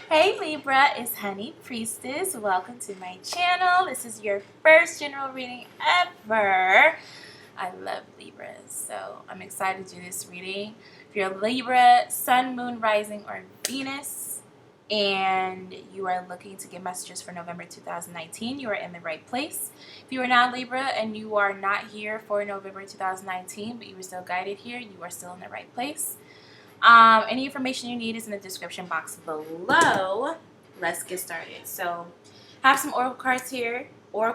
Hey Libra, it's Honey Priestess. Welcome to my channel. This is your first general reading ever. I love Libras, so I'm excited to do this reading. If you're a Libra, Sun, Moon, Rising, or Venus, and you are looking to get messages for November 2019, you are in the right place. If you are not Libra and you are not here for November 2019, but you were still guided here, you are still in the right place. Any information you need is in the description box below. Let's get started. So, have some oracle cards here. I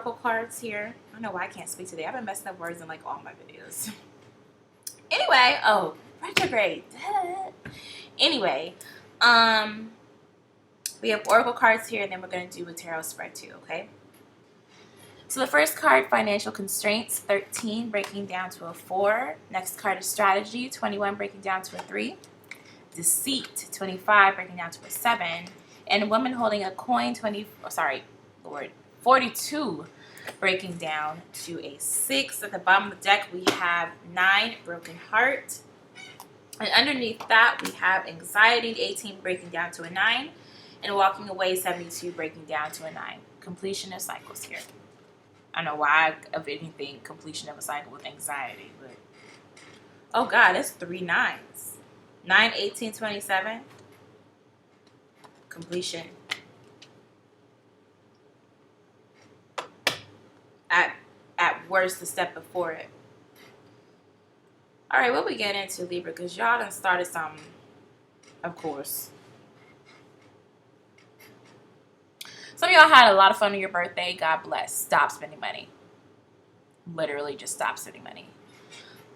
don't know why I can't speak today. I've been messing up words in like all my videos. Anyway, retrograde. Anyway, we have oracle cards here, and then we're going to do a tarot spread too, okay? So the first card, Financial Constraints, 13, breaking down to a 4. Next card is Strategy, 21, breaking down to a 3. Deceit, 25, breaking down to a 7. And a woman holding a coin, 42, breaking down to a 6. At the bottom of the deck, we have 9, Broken Heart. And underneath that, we have Anxiety, 18, breaking down to a 9. And Walking Away, 72, breaking down to a 9. Completion of cycles here. I don't know why, of anything, completion of a cycle with anxiety, but oh God, that's 3 9s. 9, 18, 27. Completion. At worst, the step before it. All right, what we get into, Libra? Because y'all done started something, of course. Some of y'all had a lot of fun on your birthday. God bless. Stop spending money. Literally just stop spending money.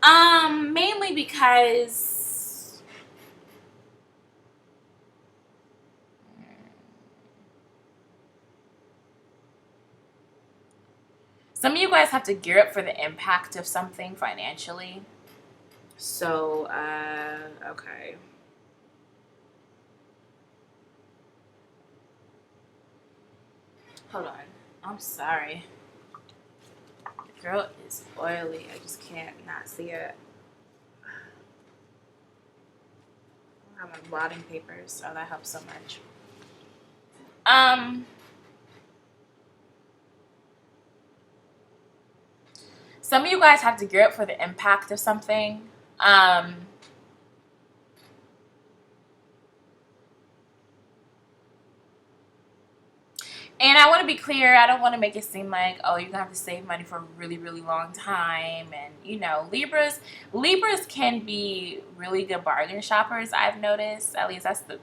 Mainly because some of you guys have to gear up for the impact of something financially. So, okay. Hold on. I'm sorry. The girl is oily. I just can't not see it. I have my blotting papers. Oh, that helps so much. Some of you guys have to gear up for the impact of something. And I want to be clear, I don't want to make it seem like, oh, you're going to have to save money for a really, really long time. And, you know, Libras can be really good bargain shoppers, I've noticed. At least that's the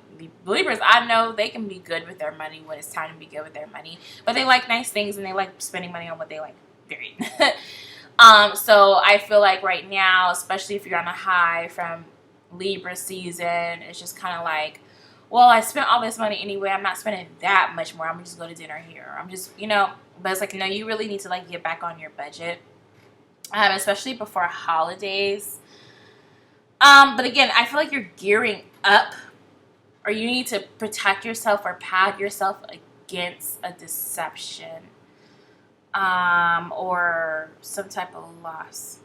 Libras I know. They can be good with their money when it's time to be good with their money. But they like nice things and they like spending money on what they like, period. So I feel like right now, especially if you're on a high from Libra season, it's just kind of like, well, I spent all this money anyway. I'm not spending that much more. I'm just go to dinner here. I'm just, but it's like, no, you really need to like get back on your budget, especially before holidays. But again, I feel like you're gearing up, or you need to protect yourself or pad yourself against a deception, or some type of loss.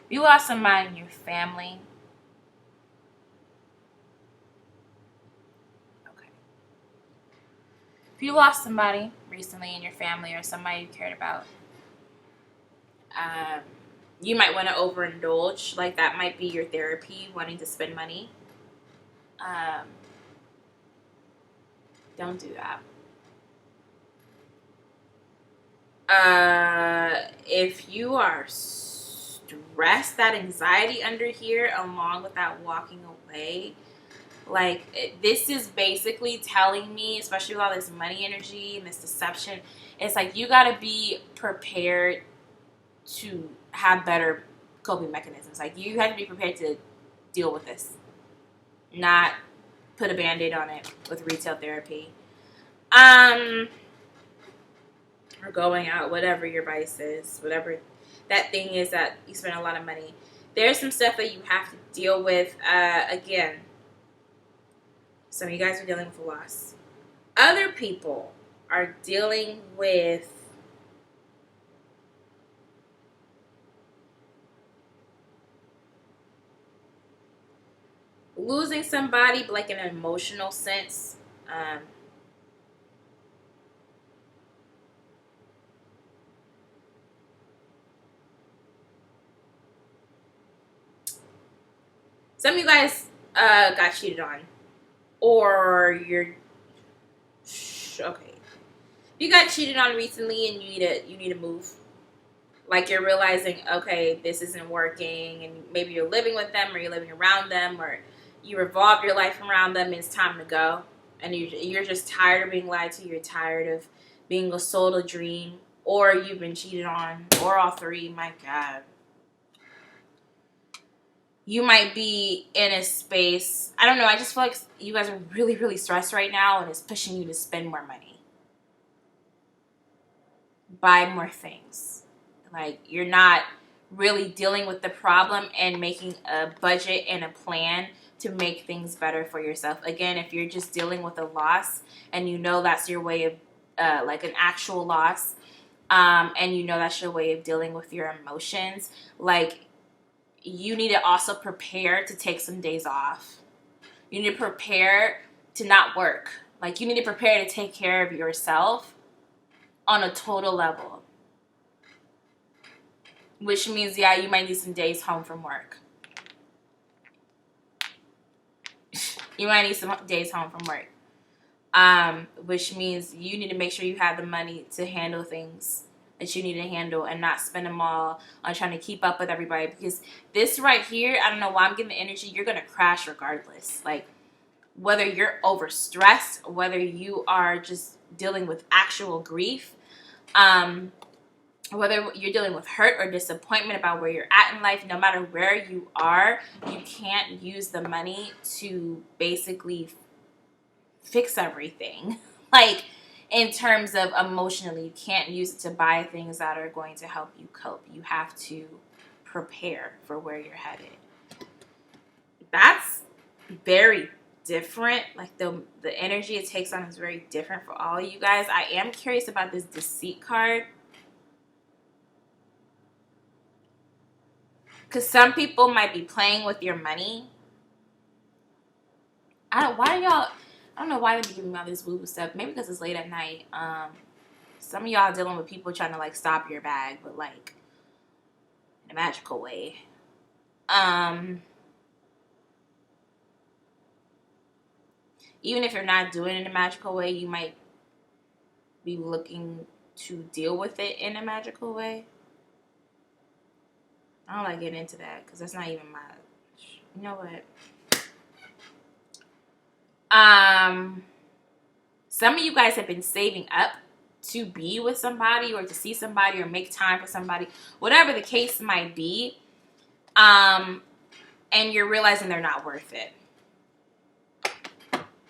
If you lost somebody in your family, okay. If you lost somebody recently in your family or somebody you cared about, you might want to overindulge. Like that might be your therapy, wanting to spend money. Don't do that. If you are stressed, that anxiety under here, along with that walking away, like this is basically telling me, especially with all this money energy and this deception, it's like you got to be prepared to have better coping mechanisms. Like you have to be prepared to deal with this, not put a band-aid on it with retail therapy, or going out, whatever your vice is, whatever that thing is that you spend a lot of money. There's some stuff that you have to deal with. Again, some of you guys are dealing with a loss. Other people are dealing with losing somebody, but like in an emotional sense. Some of you guys got cheated on, or you're okay. You got cheated on recently, and you need to move. Like you're realizing, okay, this isn't working, and maybe you're living with them, or you're living around them, or you revolve your life around them. And it's time to go, and you're just tired of being lied to. You're tired of being sold a dream, or you've been cheated on, or all three. My God. You might be in a space, I don't know, I just feel like you guys are really, really stressed right now, and it's pushing you to spend more money. Buy more things. Like, you're not really dealing with the problem and making a budget and a plan to make things better for yourself. Again, if you're just dealing with a loss and you know that's your way of, like an actual loss, and you know that's your way of dealing with your emotions, like, you need to also prepare to take some days off. You need to prepare to not work. Like, you need to prepare to take care of yourself on a total level. Which means, yeah, you might need some days home from work. You might need some days home from work. Which means you need to make sure you have the money to handle things that you need to handle and not spend them all on trying to keep up with everybody. Because this right here, I don't know why I'm getting the energy, you're going to crash regardless. Like, whether you're overstressed, whether you are just dealing with actual grief, whether you're dealing with hurt or disappointment about where you're at in life, no matter where you are, you can't use the money to basically fix everything. Like, in terms of emotionally, you can't use it to buy things that are going to help you cope. You have to prepare for where you're headed. That's very different. Like, the energy it takes on is very different for all of you guys. I am curious about this deceit card. Because some people might be playing with your money. I don't know why they be giving me all this woo-woo stuff. Maybe because it's late at night. Some of y'all dealing with people trying to, like, stop your bag, but, like, in a magical way. Even if you're not doing it in a magical way, you might be looking to deal with it in a magical way. I don't like getting into that because that's not even my... You know what? Some of you guys have been saving up to be with somebody or to see somebody or make time for somebody, whatever the case might be, and you're realizing they're not worth it.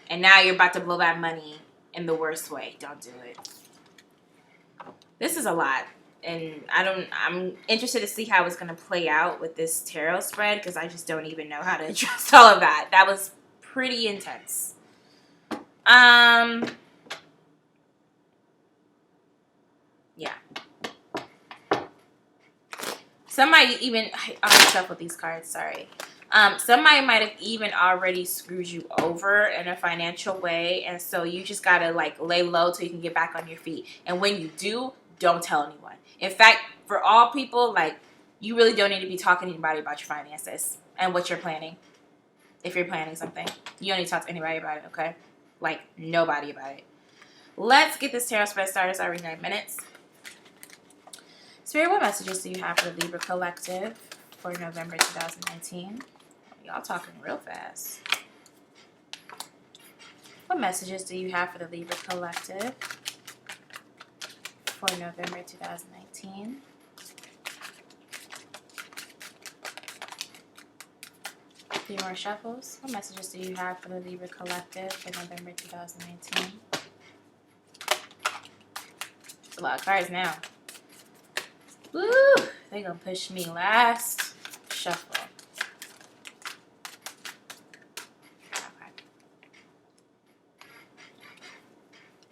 And now you're about to blow that money in the worst way. Don't do it. This is a lot. And I'm interested to see how it's going to play out with this tarot spread because I just don't even know how to address all of that. That was pretty intense. Yeah. Somebody even, I'll shuffle these cards, sorry. Somebody might have even already screwed you over in a financial way, and so you just gotta, like, lay low till you can get back on your feet. And when you do, don't tell anyone. In fact, for all people, like, you really don't need to be talking to anybody about your finances and what you're planning. If you're planning something, you don't need to talk to anybody about it, okay? Like, nobody about it. Let's get this tarot spread started. It's already 9 minutes. Spirit, what messages do you have for the Libra Collective for November 2019? Y'all talking real fast. What messages do you have for the Libra Collective for November 2019? Three more shuffles. What messages do you have for the Libra Collective for November 2019? It's a lot of cards now. Woo! They're gonna push me last. Shuffle. Okay.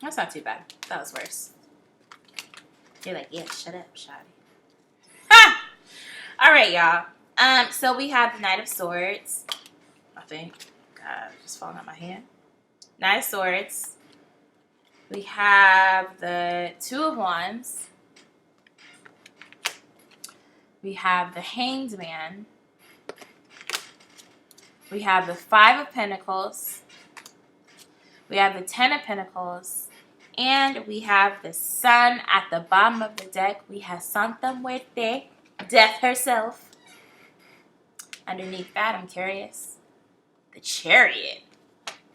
That's not too bad. That was worse. You're like, yeah, shut up, shoddy. Ha! Alright, y'all. So we have the Knight of Swords, I think. God, just falling out my hand. Nine of Swords. We have the Two of Wands. We have the Hanged Man. We have the Five of Pentacles. We have the Ten of Pentacles. And we have the Sun at the bottom of the deck. We have something with it. Death herself. Underneath that, I'm curious. The Chariot.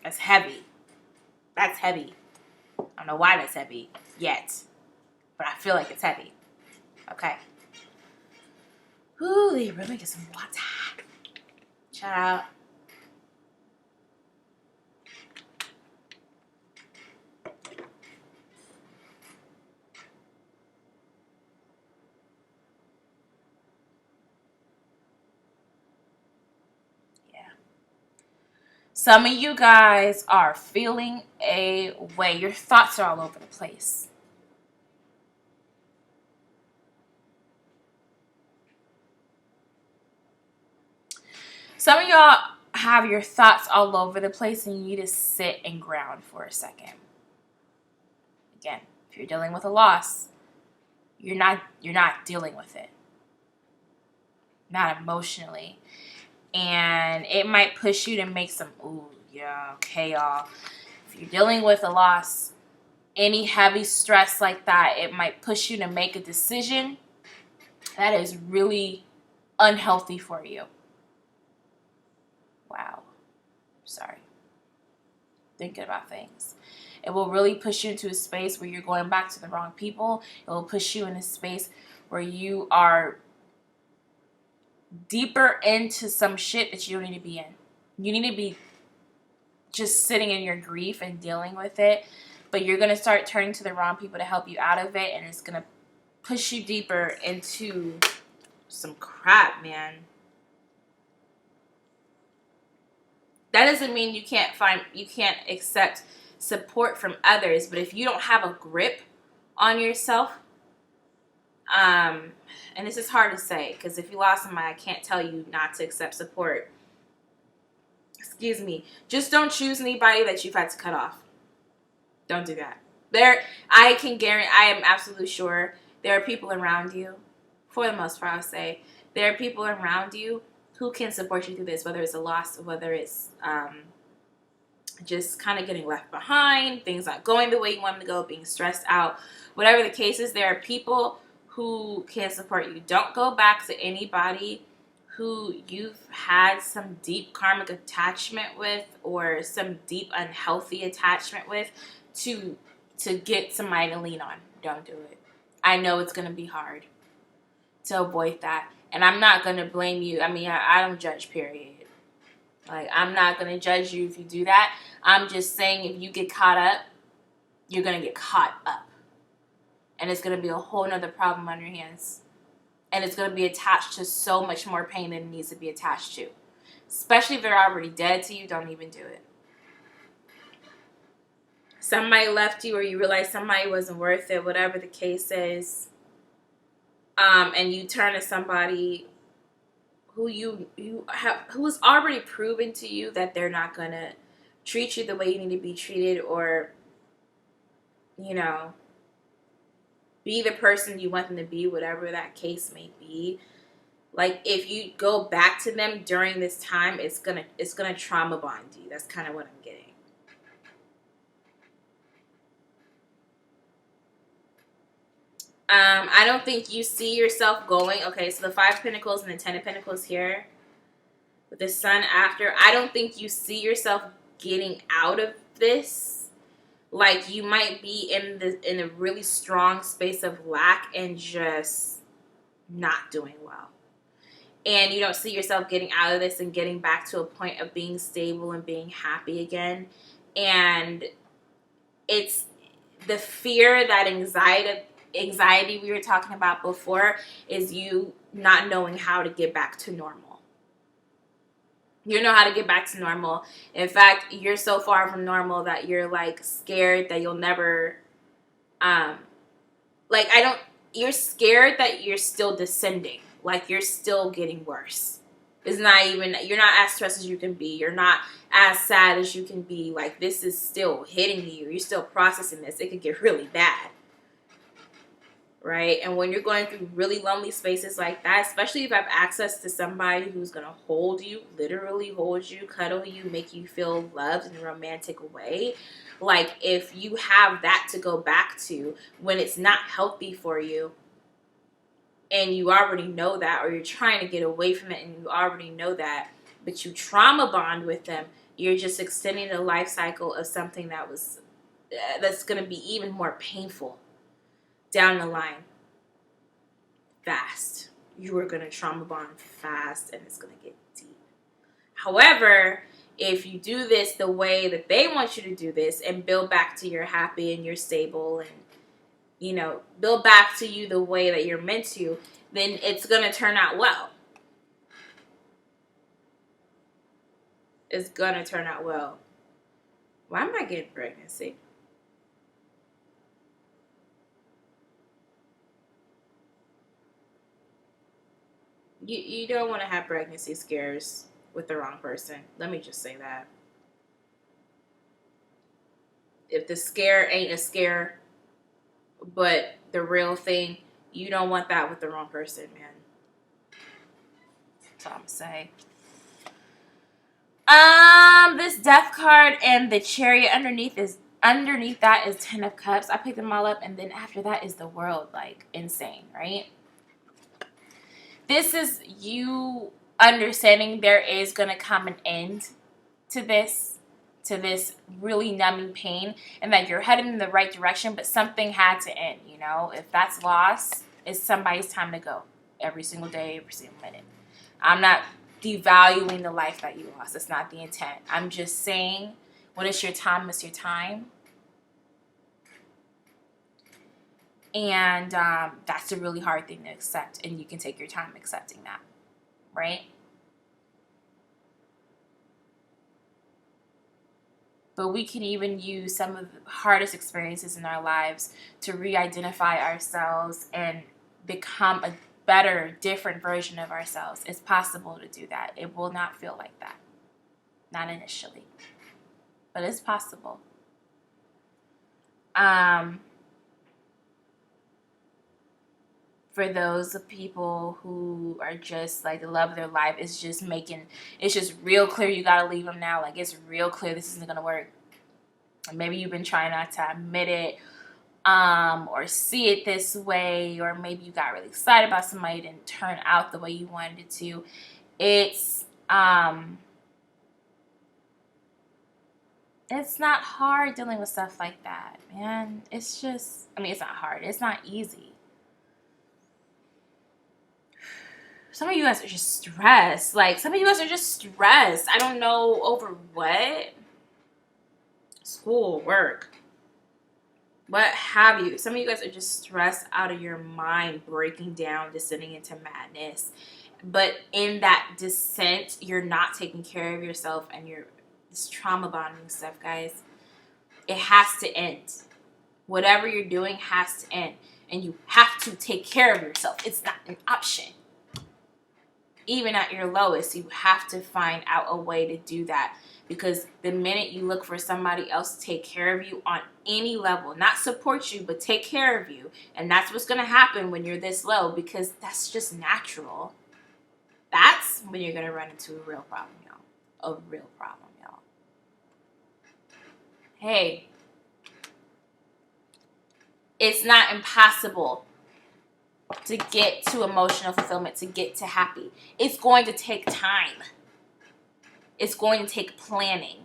That's heavy. That's heavy. I don't know why that's heavy yet. But I feel like it's heavy. Okay. Ooh, Libra, let me get some water. Shout out. Some of you guys are feeling a way. Your thoughts are all over the place. Some of y'all have your thoughts all over the place and you need to sit and ground for a second. Again, if you're dealing with a loss, you're not dealing with it. Not emotionally. And it might push you to make some, ooh, yeah, okay, y'all. If you're dealing with a loss, any heavy stress like that, it might push you to make a decision that is really unhealthy for you. Wow. Sorry. Thinking about things. It will really push you into a space where you're going back to the wrong people. It will push you in a space where you are deeper into some shit that you don't need to be in. You need to be just sitting in your grief and dealing with it, but you're going to start turning to the wrong people to help you out of it, and it's going to push you deeper into some crap, man. That doesn't mean you can't accept support from others, but if you don't have a grip on yourself, and this is hard to say, because if you lost somebody, I can't tell you not to accept support. Excuse me. Just don't choose anybody that you've had to cut off. Don't do that. I can guarantee, I am absolutely sure there are people around you, for the most part, I'll say, there are people around you who can support you through this, whether it's a loss, whether it's just kind of getting left behind, things not going the way you want them to go, being stressed out, whatever the case is, there are people who can support you. Don't go back to anybody who you've had some deep karmic attachment with or some deep unhealthy attachment with to get somebody to lean on. Don't do it. I know it's going to be hard to avoid that. And I'm not going to blame you. I mean, I don't judge, period. Like, I'm not going to judge you if you do that. I'm just saying if you get caught up, you're going to get caught up. And it's going to be a whole nother problem on your hands. And it's going to be attached to so much more pain than it needs to be attached to. Especially if they're already dead to you, don't even do it. Somebody left you or you realize somebody wasn't worth it, whatever the case is. And you turn to somebody who who's already proven to you that they're not going to treat you the way you need to be treated, or, you know, be the person you want them to be, whatever that case may be. Like, if you go back to them during this time, it's gonna trauma bond you. That's kind of what I'm getting. I don't think you see yourself going. Okay, so the Five of Pentacles and the Ten of Pentacles here, with the Sun after. I don't think you see yourself getting out of this. Like, you might be in a really strong space of lack and just not doing well. And you don't see yourself getting out of this and getting back to a point of being stable and being happy again. And it's the fear, that anxiety we were talking about before, is you not knowing how to get back to normal. You know how to get back to normal. In fact, you're so far from normal that you're, like, scared that you'll never, you're scared that you're still descending. Like, you're still getting worse. It's not even, you're not as stressed as you can be. You're not as sad as you can be. Like, this is still hitting you. You're still processing this. It could get really bad. Right? And when you're going through really lonely spaces like that, especially if you have access to somebody who's going to hold you, literally hold you, cuddle you, make you feel loved in a romantic way. Like, if you have that to go back to when it's not healthy for you, and you already know that, or you're trying to get away from it and you already know that, but you trauma bond with them, you're just extending the life cycle of something that was that's going to be even more painful down the line. Fast. You are going to trauma bond fast, and it's going to get deep. However, if you do this the way that they want you to do this and build back to you're happy and you're stable and, you know, build back to you the way that you're meant to, then it's going to turn out well. It's going to turn out well. Why am I getting pregnancy? You don't want to have pregnancy scares with the wrong person. Let me just say that. If the scare ain't a scare, but the real thing, you don't want that with the wrong person, man. That's all I'm saying. This Death card and the Chariot underneath that is 10 of Cups. I picked them all up, and then after that is the World. Like, insane, right? This is you understanding there is going to come an end to this really numbing pain, and that you're headed in the right direction, but something had to end, you know? If that's loss, it's somebody's time to go. Every single day, every single minute. I'm not devaluing the life that you lost. That's not the intent. I'm just saying, when it's your time, it's your time. And that's a really hard thing to accept, and you can take your time accepting that, right? But we can even use some of the hardest experiences in our lives to re-identify ourselves and become a better, different version of ourselves. It's possible to do that. It will not feel like that. Not initially. But it's possible. For those people who are just like the love of their life, it's just real clear you gotta leave them now. Like, it's real clear this isn't gonna work. And maybe you've been trying not to admit it, or see it this way, or maybe you got really excited about somebody, it didn't turn out the way you wanted it to. It's not hard dealing with stuff like that, man. It's just, I mean, it's not hard. It's not easy. Some of you guys are just stressed. Like, some of you guys are just stressed. I don't know over what. School, work, what have you. Some of you guys are just stressed out of your mind, breaking down, descending into madness. But in that descent, you're not taking care of yourself, and you're this trauma bonding stuff, guys. It has to end. Whatever you're doing has to end. And you have to take care of yourself. It's not an option. Even at your lowest, you have to find out a way to do that. Because the minute you look for somebody else to take care of you on any level, not support you, but take care of you, and that's what's going to happen when you're this low, because that's just natural. That's when you're going to run into a real problem, y'all. A real problem, y'all. Hey, it's not impossible to get to emotional fulfillment, to get to happy. It's going to take time. It's going to take planning.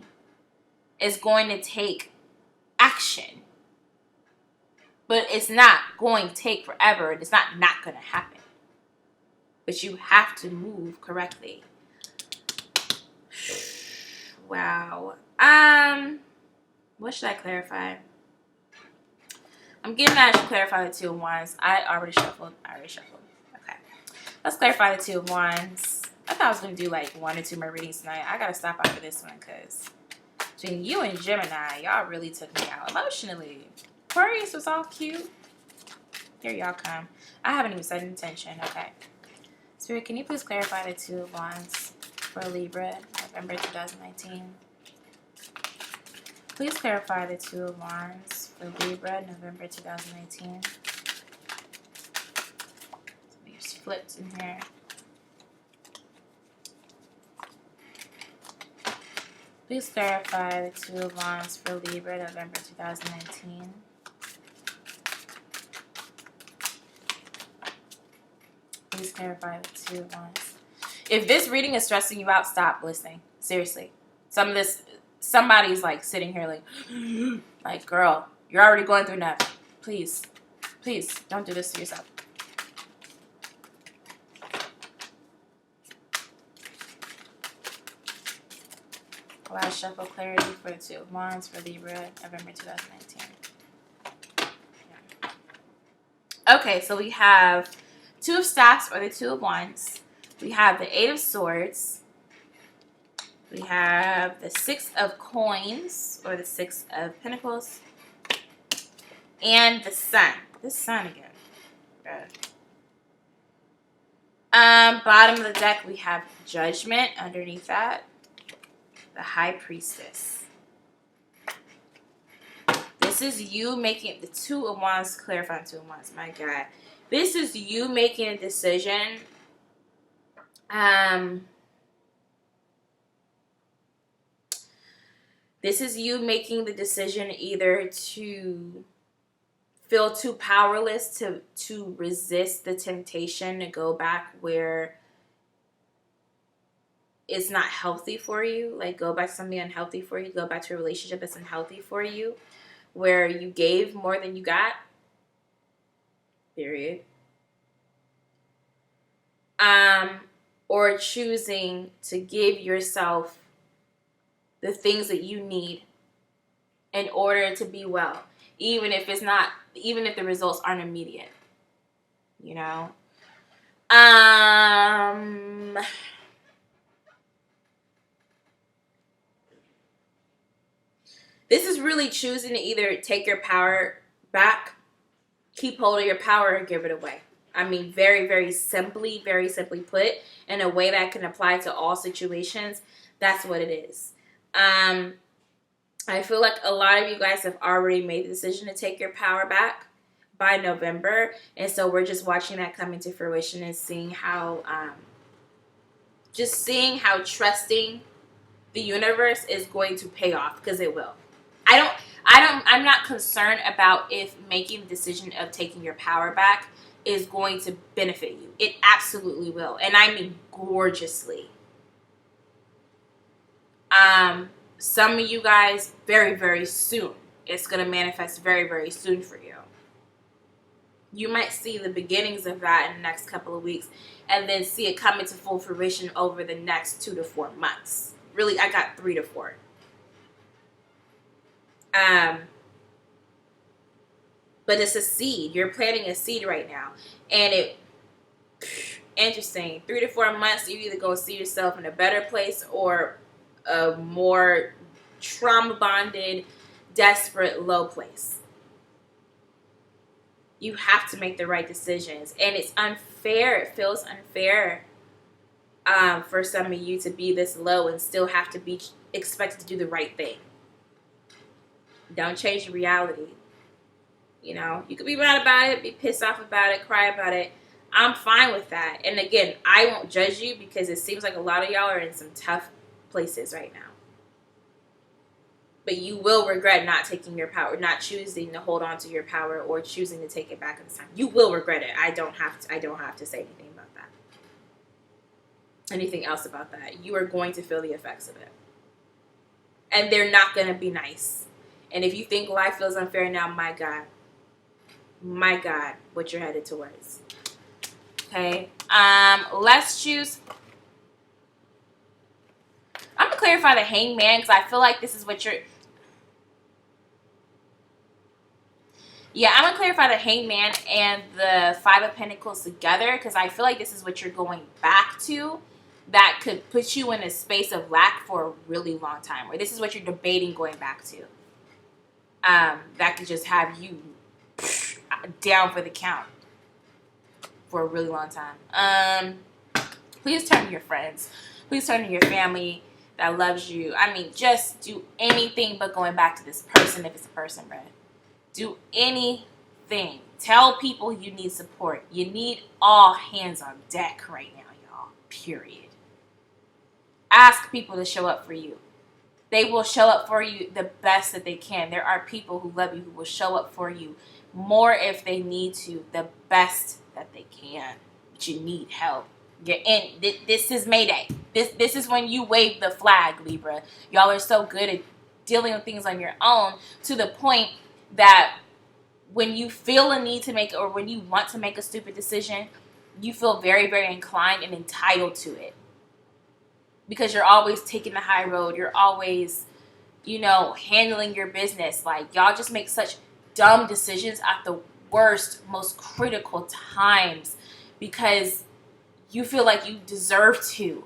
It's going to take action. But it's not going to take forever. It's not going to happen. But you have to move correctly. Wow. What should I clarify? I'm getting that I should clarify the Two of Wands. I already shuffled. Okay. Let's clarify the Two of Wands. I thought I was going to do like 1 or 2 more readings tonight. I got to stop after this one because between you and Gemini, y'all really took me out emotionally. Aquarius was all cute. Here y'all come. I haven't even set an intention. Okay. Spirit, can you please clarify the Two of Wands? for Libra, November 2019. Please clarify the Two of Wands for Libra, November 2018. There's flips in here. Please clarify the Two of Wands for Libra, November 2019. Please clarify the Two of Wands. If this reading is stressing you out, stop listening. Seriously. Somebody's like sitting here like, girl, you're already going through enough. Please, don't do this to yourself. Last shuffle clarity for the Two of Wands for Libra, November 2019. Yeah. Okay, so we have Two of Staffs or the Two of Wands. We have the Eight of Swords. We have the Six of Coins or the Six of Pentacles. And the Sun. The Sun again. Bottom of the deck, we have Judgment underneath that. The High Priestess. This is you making the Two of Wands, clarifying Two of Wands, my God. This is you making a decision. This is you making the decision either to feel too powerless to resist the temptation to go back where it's not healthy for you, like go back to something unhealthy for you, go back to a relationship that's unhealthy for you, where you gave more than you got, period. Or choosing to give yourself the things that you need in order to be well, even if the results aren't immediate, you know. This is really choosing to either take your power back, keep hold of your power, or give it away. I mean, very, very simply put, in a way that can apply to all situations. That's what it is. I feel like a lot of you guys have already made the decision to take your power back by November. And so we're just watching that come into fruition and seeing how trusting the universe is going to pay off, because it will. I'm not concerned about if making the decision of taking your power back is going to benefit you. It absolutely will. And I mean gorgeously. Some of you guys, very, very soon. It's going to manifest very, very soon for you. You might see the beginnings of that in the next couple of weeks, and then see it come into full fruition over the next 2 to 4 months. Really, I got 3 to 4. But it's a seed. You're planting a seed right now. And interesting. 3 to 4 months, you either go see yourself in a better place or a more trauma-bonded, desperate, low place. You have to make the right decisions. And it's unfair. It feels unfair for some of you to be this low and still have to be expected to do the right thing. Don't change the reality. You know, you could be mad about it, be pissed off about it, cry about it. I'm fine with that. And again, I won't judge you, because it seems like a lot of y'all are in some tough places right now. But you will regret not taking your power, not choosing to hold on to your power, or choosing to take it back at this time. You will regret it. I don't have to say anything about that. Anything else about that. You are going to feel the effects of it. And they're not going to be nice. And if you think life feels unfair now, my God, what you're headed towards. Okay. Let's choose. I'm going to clarify the Hangman, because I feel like this is what you're... Yeah, I'm going to clarify the Hangman and the Five of Pentacles together, because I feel like this is what you're going back to that could put you in a space of lack for a really long time. Or this is what you're debating going back to. That could just have you down for the count for a really long time. Please tell me your friends. Please turn to your family that loves you. I mean, just do anything but going back to this person if it's a person, bro. Do anything. Tell people you need support. You need all hands on deck right now, y'all. Period. Ask people to show up for you. They will show up for you the best that they can. There are people who love you who will show up for you more if they need to, the best that they can. But you need help. You're in. This is Mayday. This is when you wave the flag, Libra. Y'all are so good at dealing with things on your own to the point that when you feel a need to make, or when you want to make a stupid decision, you feel very, very inclined and entitled to it. Because you're always taking the high road. You're always, handling your business. Like, y'all just make such dumb decisions at the worst, most critical times because you feel like you deserve to.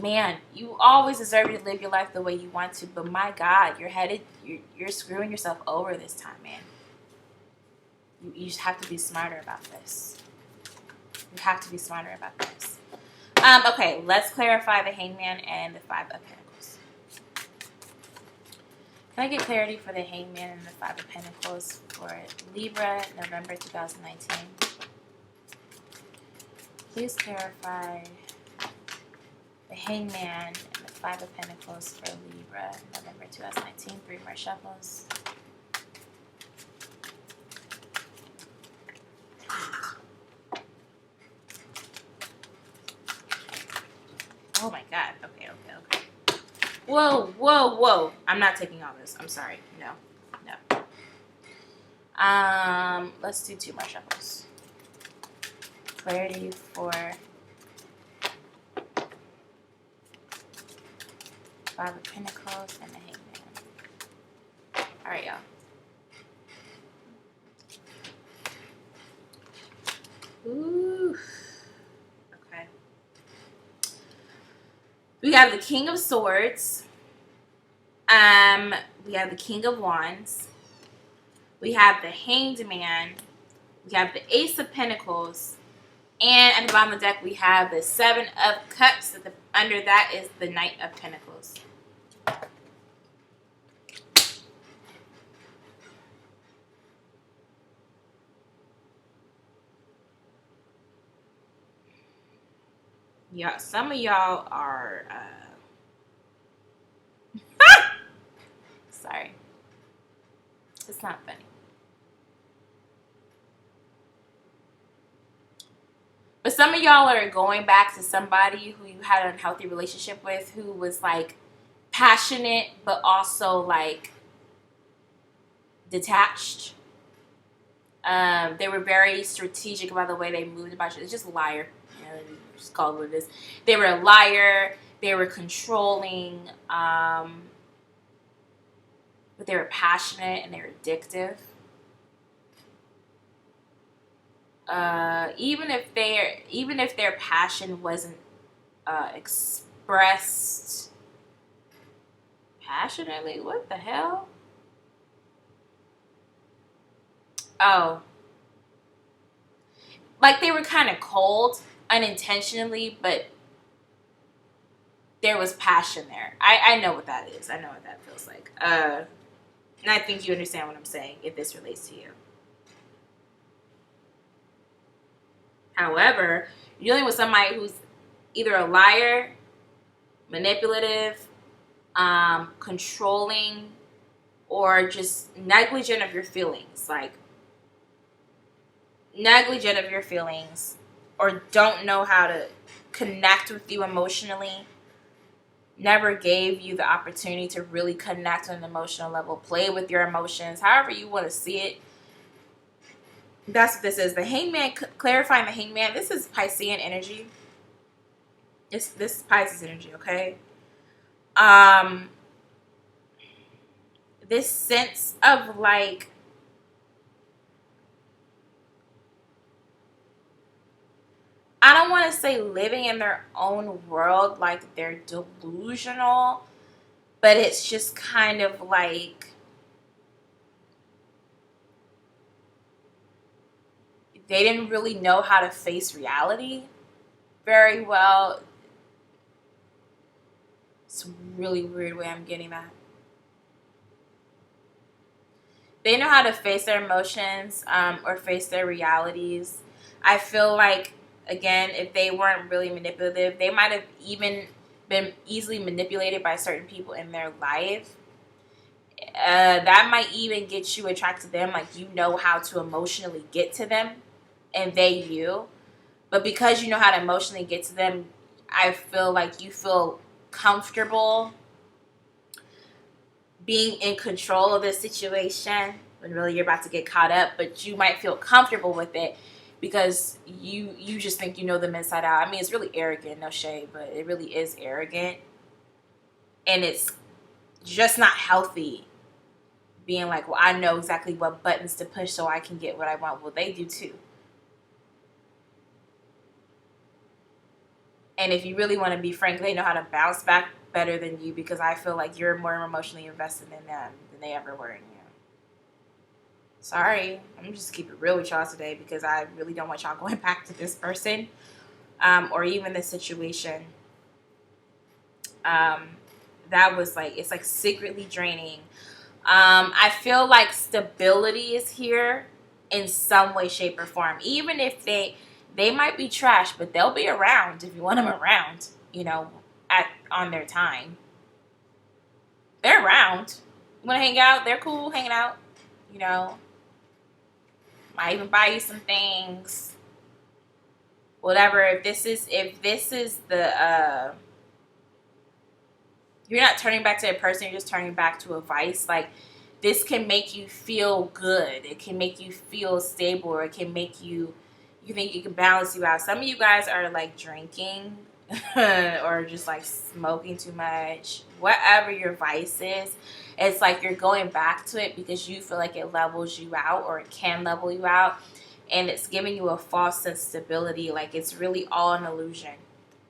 Man, you always deserve to live your life the way you want to. But my God, you're screwing yourself over this time, man. You just have to be smarter about this. You have to be smarter about this. Okay, let's clarify the Hangman and the Five of Pentacles. Can I get clarity for the Hangman and the Five of Pentacles for Libra, November 2019? Please clarify the Hangman and the Five of Pentacles for Libra, November 2019. 3 more shuffles. Oh my God. Okay. Whoa. I'm not taking all this. I'm sorry. No. Let's do 2 more shuffles. Clarity for Five of Pentacles and the Hangman. All right, y'all. Ooh. Okay. We have the King of Swords. We have the King of Wands. We have the Hanged Man. We have the Ace of Pentacles. And at the bottom of the deck, we have the Seven of Cups. Under that is the Knight of Pentacles. Yeah, some of y'all are... Sorry. It's not funny. But some of y'all are going back to somebody who you had an unhealthy relationship with, who was like passionate but also like detached. They were very strategic about the way they moved about it. It's just a liar. Just call it what it is. They were a liar. They were controlling. But they were passionate and they were addictive. Even if their passion wasn't expressed passionately, what the hell? Oh, like they were kind of cold unintentionally, but there was passion there. I know what that is. I know what that feels like. And I think you understand what I'm saying if this relates to you. However, you're dealing with somebody who's either a liar, manipulative, controlling, or just negligent of your feelings. Like, negligent of your feelings, or don't know how to connect with you emotionally. Never gave you the opportunity to really connect on an emotional level. Play with your emotions, however you want to see it. That's what this is. The Hangman, clarifying the Hangman. This is Piscean energy. This is Pisces energy, okay? This sense of like, I don't want to say living in their own world, like they're delusional, but it's just kind of like they didn't really know how to face reality very well. It's a really weird way I'm getting that. They know how to face their emotions or face their realities. I feel like, again, if they weren't really manipulative, they might have even been easily manipulated by certain people in their life. That might even get you attracted to them. Like, you know how to emotionally get to them, and they you. But because you know how to emotionally get to them, I feel like you feel comfortable being in control of the situation when really you're about to get caught up, but you might feel comfortable with it because you just think you know them inside out. I mean, it's really arrogant, no shade, but it really is arrogant. And it's just not healthy being like, well, I know exactly what buttons to push so I can get what I want. Well, they do too. And if you really want to be frank, they know how to bounce back better than you, because I feel like you're more emotionally invested in them than they ever were in you. Sorry, I'm just keep it real with y'all today, because I really don't want y'all going back to this person or even the situation. That was like, it's like secretly draining. I feel like stability is here in some way, shape, or form. Even if they might be trash, but they'll be around if you want them around, you know, on their time. They're around. You want to hang out? They're cool hanging out, you know. Might even buy you some things. Whatever. If this is the you're not turning back to a person, you're just turning back to a vice. Like, this can make you feel good. It can make you feel stable, or it can make you think it can balance you out. Some of you guys are like drinking or just like smoking too much. Whatever your vice is, it's like you're going back to it because you feel like it levels you out, or it can level you out. And it's giving you a false sense of stability. Like, it's really all an illusion.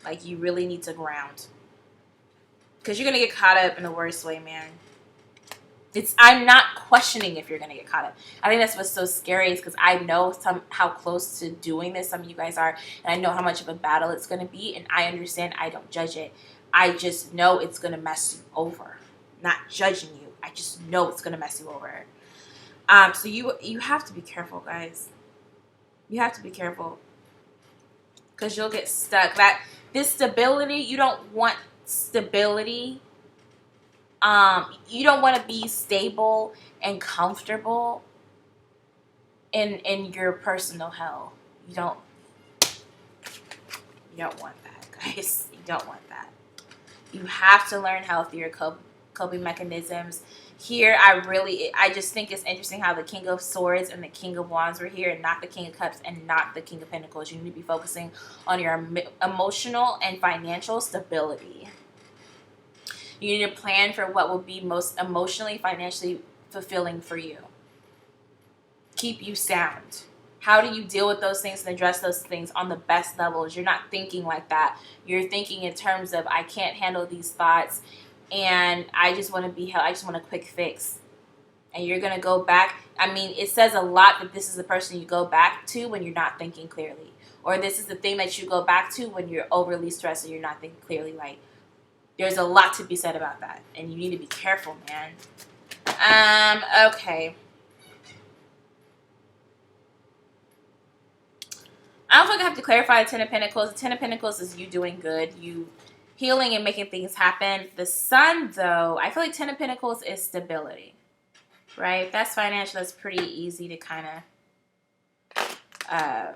Like, you really need to ground. Because you're going to get caught up in the worst way, man. I'm not questioning if you're going to get caught up. I think that's what's so scary, is because I know how close to doing this some of you guys are. And I know how much of a battle it's going to be. And I understand. I don't judge it. I just know it's going to mess you over. Not judging you. I just know it's going to mess you over. So you have to be careful, guys. You have to be careful. Because you'll get stuck. This stability, you don't want stability. You don't want to be stable and comfortable in your personal hell. You don't want that, guys. You don't want that. You have to learn healthier coping mechanisms. Here, I just think it's interesting how the King of Swords and the King of Wands were here, and not the King of Cups and not the King of Pentacles. You need to be focusing on your emotional and financial stability. You need to plan for what will be most emotionally, financially fulfilling for you. Keep you sound. How do you deal with those things and address those things on the best levels? You're not thinking like that. You're thinking in terms of, I can't handle these thoughts, and I just want to be held. I just want a quick fix. And you're going to go back. I mean, it says a lot that this is the person you go back to when you're not thinking clearly. Or this is the thing that you go back to when you're overly stressed and you're not thinking clearly. Like, there's a lot to be said about that. And you need to be careful, man. Okay. I don't feel like I have to clarify the Ten of Pentacles. The Ten of Pentacles is you doing good. You healing and making things happen. The Sun, though, I feel like Ten of Pentacles is stability. Right? That's financial. That's pretty easy to kind of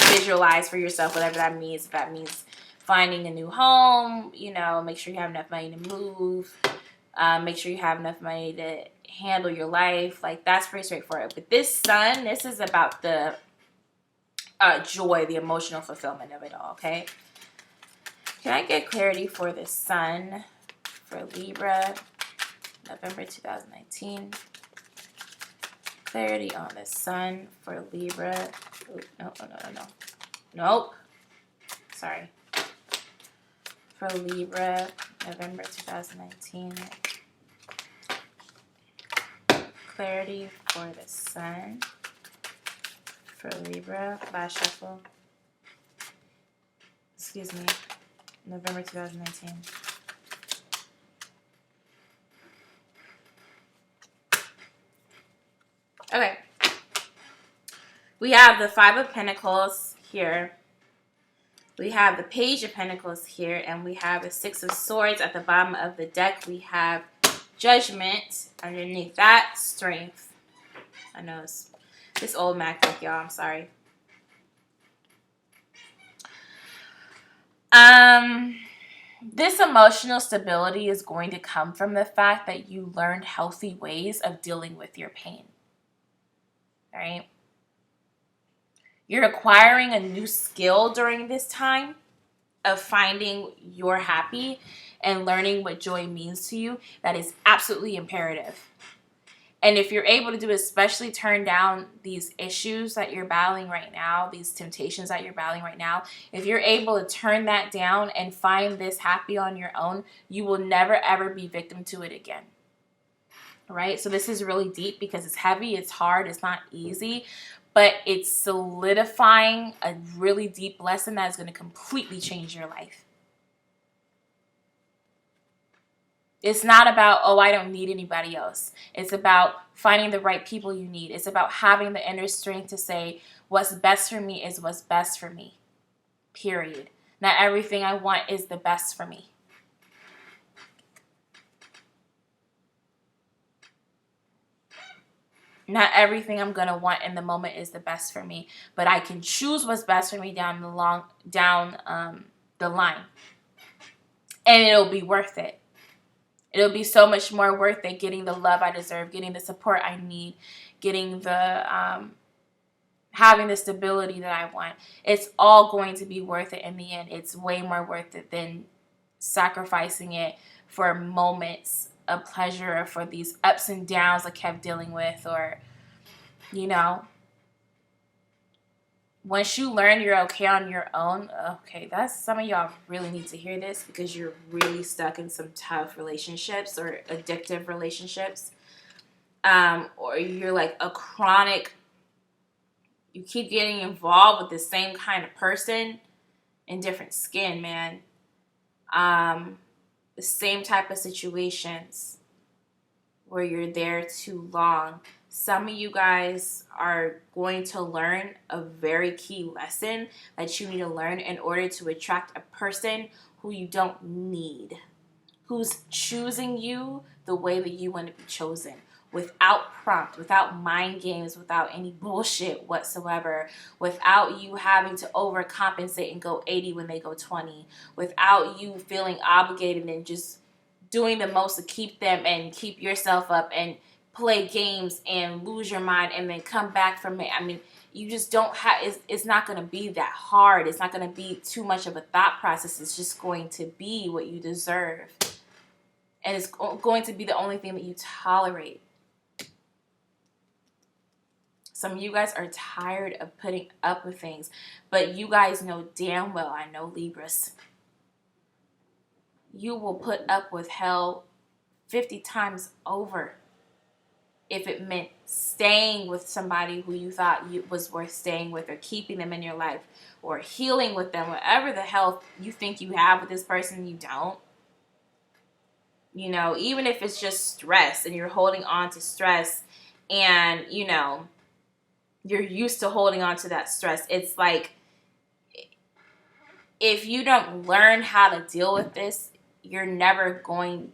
visualize for yourself, whatever that means. If that means finding a new home, you know, make sure you have enough money to move. Make sure you have enough money to handle your life. Like, that's pretty straightforward. But this Sun, this is about the joy, the emotional fulfillment of it all, okay? Can I get clarity for the Sun for Libra, November 2019? Clarity on the Sun for Libra. Ooh, no. Nope. Sorry. For Libra, November 2019. Clarity for the Sun for Libra. Last shuffle. Excuse me. November 2019. Okay. We have the Five of Pentacles here. We have the Page of Pentacles here. And we have the Six of Swords at the bottom of the deck. We have Judgment underneath that. Strength. I know it's this old MacBook, y'all. I'm sorry. This emotional stability is going to come from the fact that you learned healthy ways of dealing with your pain. Right? You're acquiring a new skill during this time of finding your happy and learning what joy means to you. That is absolutely imperative. And if you're able to do, especially turn down these issues that you're battling right now, these temptations that you're battling right now, if you're able to turn that down and find this happy on your own, you will never ever be victim to it again. Right? So this is really deep because it's heavy, it's hard, it's not easy, but it's solidifying a really deep lesson that is going to completely change your life. It's not about, oh, I don't need anybody else. It's about finding the right people you need. It's about having the inner strength to say, what's best for me is what's best for me. Period. Not everything I want is the best for me. Not everything I'm going to want in the moment is the best for me. But I can choose what's best for me down the line. And it'll be worth it. It'll be so much more worth it getting the love I deserve, getting the support I need, getting the having the stability that I want. It's all going to be worth it in the end. It's way more worth it than sacrificing it for moments of pleasure or for these ups and downs I kept dealing with, or, you know, once you learn you're okay on your own, okay, that's, some of y'all really need to hear this because you're really stuck in some tough relationships or addictive relationships. Or you're like a chronic, you keep getting involved with the same kind of person in different skin, man. The same type of situations where you're there too long. Some of you guys are going to learn a very key lesson that you need to learn in order to attract a person who you don't need, who's choosing you the way that you want to be chosen, without prompt, without mind games, without any bullshit whatsoever, without you having to overcompensate and go 80 when they go 20, without you feeling obligated and just doing the most to keep them and keep yourself up and play games and lose your mind and then come back from it. I mean, you just don't have, it's not going to be that hard. It's not going to be too much of a thought process. It's just going to be what you deserve. And it's going to be the only thing that you tolerate. Some of you guys are tired of putting up with things, but you guys know damn well, I know Libras, you will put up with hell 50 times over if it meant staying with somebody who you thought was worth staying with, or keeping them in your life, or healing with them, whatever the hell you think you have with this person, you don't. You know, even if it's just stress and you're holding on to stress and, you know, you're used to holding on to that stress. It's like, if you don't learn how to deal with this, you're never going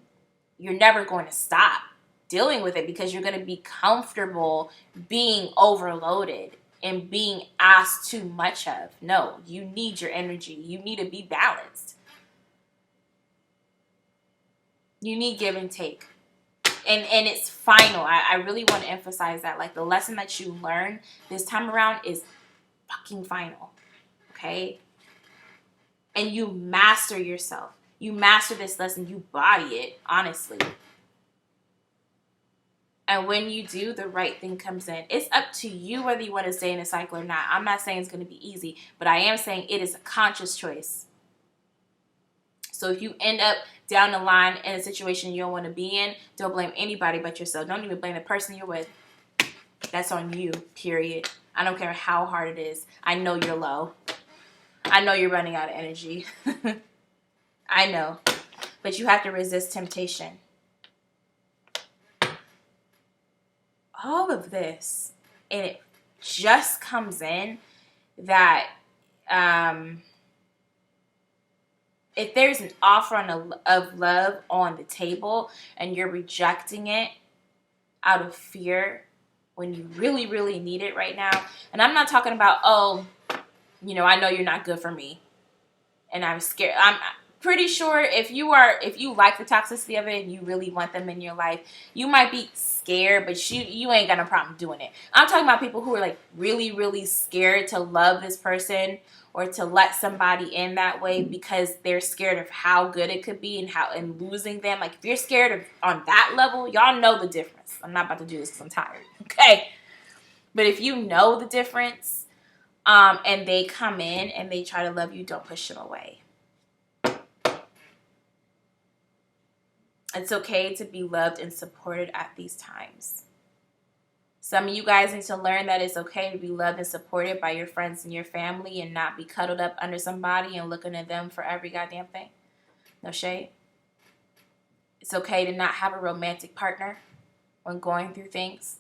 to stop dealing with it, because you're going to be comfortable being overloaded and being asked too much of. No, you need your energy. You need to be balanced. You need give and take. And it's final. I really want to emphasize that. Like, the lesson that you learn this time around is fucking final. Okay? And you master yourself. You master this lesson. You body it, honestly. And when you do, the right thing comes in. It's up to you whether you want to stay in a cycle or not. I'm not saying it's going to be easy, but I am saying it is a conscious choice. So if you end up down the line in a situation you don't want to be in, don't blame anybody but yourself. Don't even blame the person you're with. That's on you, period. I don't care how hard it is. I know you're low. I know you're running out of energy. I know. But you have to resist temptation. all of this, and it just comes in that if there's an offer of love on the table and you're rejecting it out of fear when you really, really need it right now, and I'm not talking about, oh, you know, I know you're not good for me and I'm scared. I'm pretty sure if you like the toxicity of it and you really want them in your life, you might be scared, but you ain't got no problem doing it. I'm talking about people who are like really, really scared to love this person or to let somebody in that way because they're scared of how good it could be and losing them. Like if you're scared of on that level, y'all know the difference. I'm not about to do this because I'm tired. Okay. But if you know the difference, and they come in and they try to love you, don't push them away. It's okay to be loved and supported at these times. Some of you guys need to learn that it's okay to be loved and supported by your friends and your family and not be cuddled up under somebody and looking at them for every goddamn thing. No shade. It's okay to not have a romantic partner when going through things.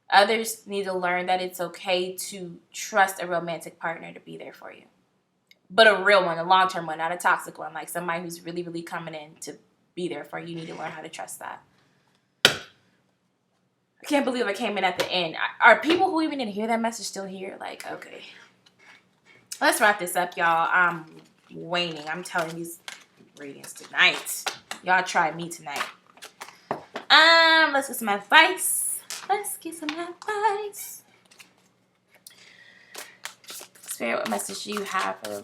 Others need to learn that it's okay to trust a romantic partner to be there for you. But a real one, a long-term one, not a toxic one. Like somebody who's really, really coming in to be there for you. You need to learn how to trust that. I can't believe I came in at the end. Are people who even didn't hear that message still here? Like, okay. Let's wrap this up, y'all. I'm waning. I'm telling these readings tonight. Y'all try me tonight. Let's get some advice. Spirit, what message do you have for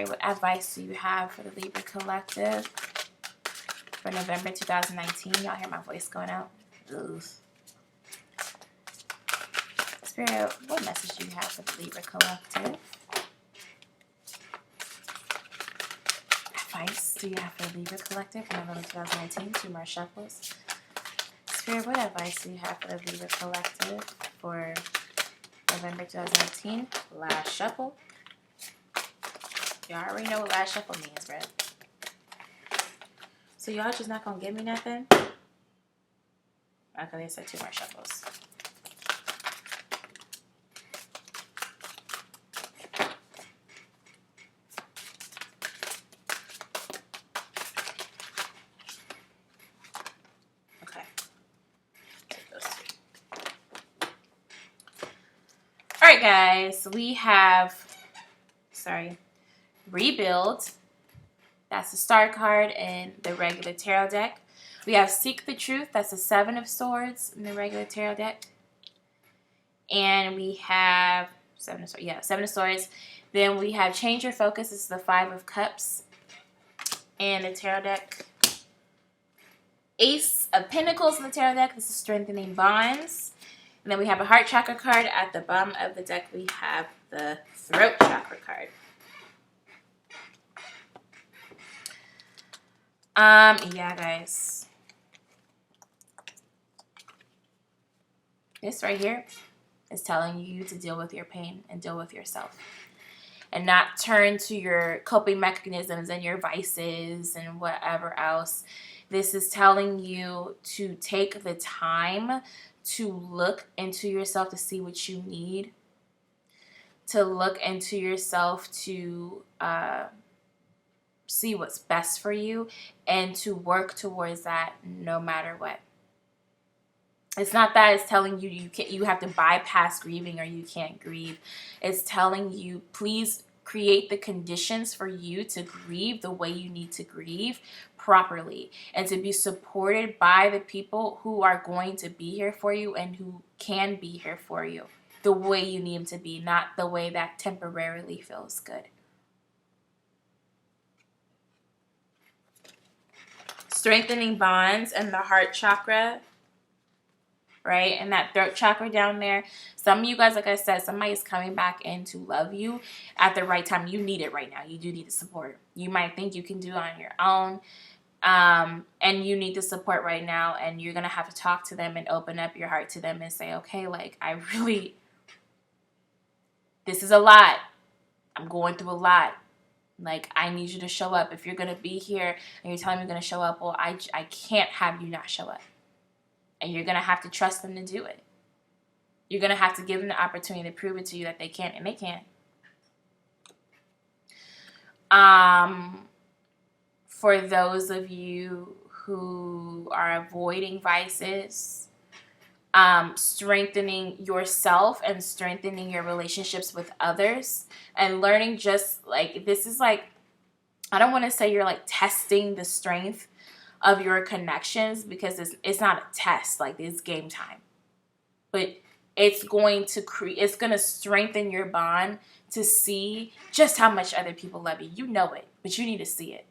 what advice do you have for the Libra Collective for November 2019? Y'all hear my voice going out? Ugh. Spirit, what message do you have for the Libra Collective? Advice do you have for the Libra Collective for November 2019? 2 more shuffles. Spirit, what advice do you have for the Libra Collective for November 2019? Last shuffle. Y'all already know what last shuffle means, right? So y'all just not gonna give me nothing? Okay, they said 2 more shuffles. Okay. Take those 2. Alright guys, we have Rebuild. That's the star card in the regular tarot deck. We have Seek the Truth. That's the 7 of Swords in the regular tarot deck. And we have 7 of Swords. Then we have Change Your Focus. This is the 5 of Cups in the tarot deck. Ace of Pentacles in the tarot deck. This is Strengthening Bonds. And then we have a Heart Chakra card. At the bottom of the deck, we have the Throat Chakra card. Yeah, guys. This right here is telling you to deal with your pain and deal with yourself. And not turn to your coping mechanisms and your vices and whatever else. This is telling you to take the time to look into yourself to see what you need. To look into yourself to see what's best for you and to work towards that no matter what. It's not that it's telling you you have to bypass grieving or you can't grieve. It's telling you please create the conditions for you to grieve the way you need to grieve properly and to be supported by the people who are going to be here for you and who can be here for you the way you need them to be, not the way that temporarily feels good. Strengthening bonds and the heart chakra, right? And that throat chakra down there. Some of you guys, like I said, somebody is coming back in to love you at the right time. You need it right now. You do need the support. You might think you can do it on your own. And you need the support right now. And you're going to have to talk to them and open up your heart to them and say, okay, like this is a lot. I'm going through a lot. Like, I need you to show up. If you're going to be here and you're telling me you're going to show up, well, I can't have you not show up. And you're going to have to trust them to do it. You're going to have to give them the opportunity to prove it to you that they can, and they can. For those of you who are avoiding vices, strengthening yourself and strengthening your relationships with others, and learning just like, this is like, I don't want to say you're like testing the strength of your connections, because it's not a test, like it's game time. But it's going to strengthen your bond to see just how much other people love you. You know it, but you need to see it.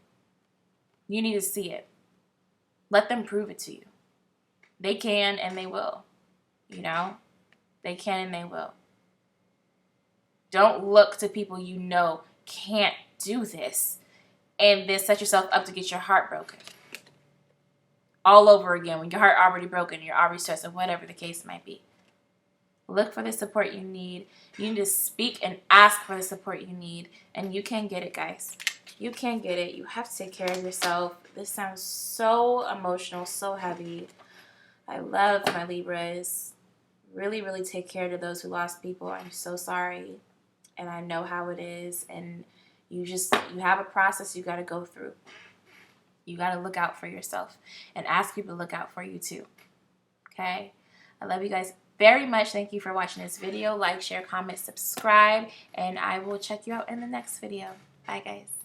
You need to see it. Let them prove it to you. They can and they will. You know? They can and they will. Don't look to people you know can't do this and then set yourself up to get your heart broken all over again when your heart already broken, you're already stressed, or whatever the case might be. Look for the support you need. You need to speak and ask for the support you need, and you can get it, guys. You can get it. You have to take care of yourself. This sounds so emotional, so heavy. I love my Libras. Really, really take care of those who lost people. I'm so sorry, and I know how it is, and you have a process you got to go through. You got to look out for yourself and ask people to look out for you too. Okay? I love you guys very much. Thank you for watching this video. Like, share, comment, subscribe, and I will check you out in the next video. Bye, guys.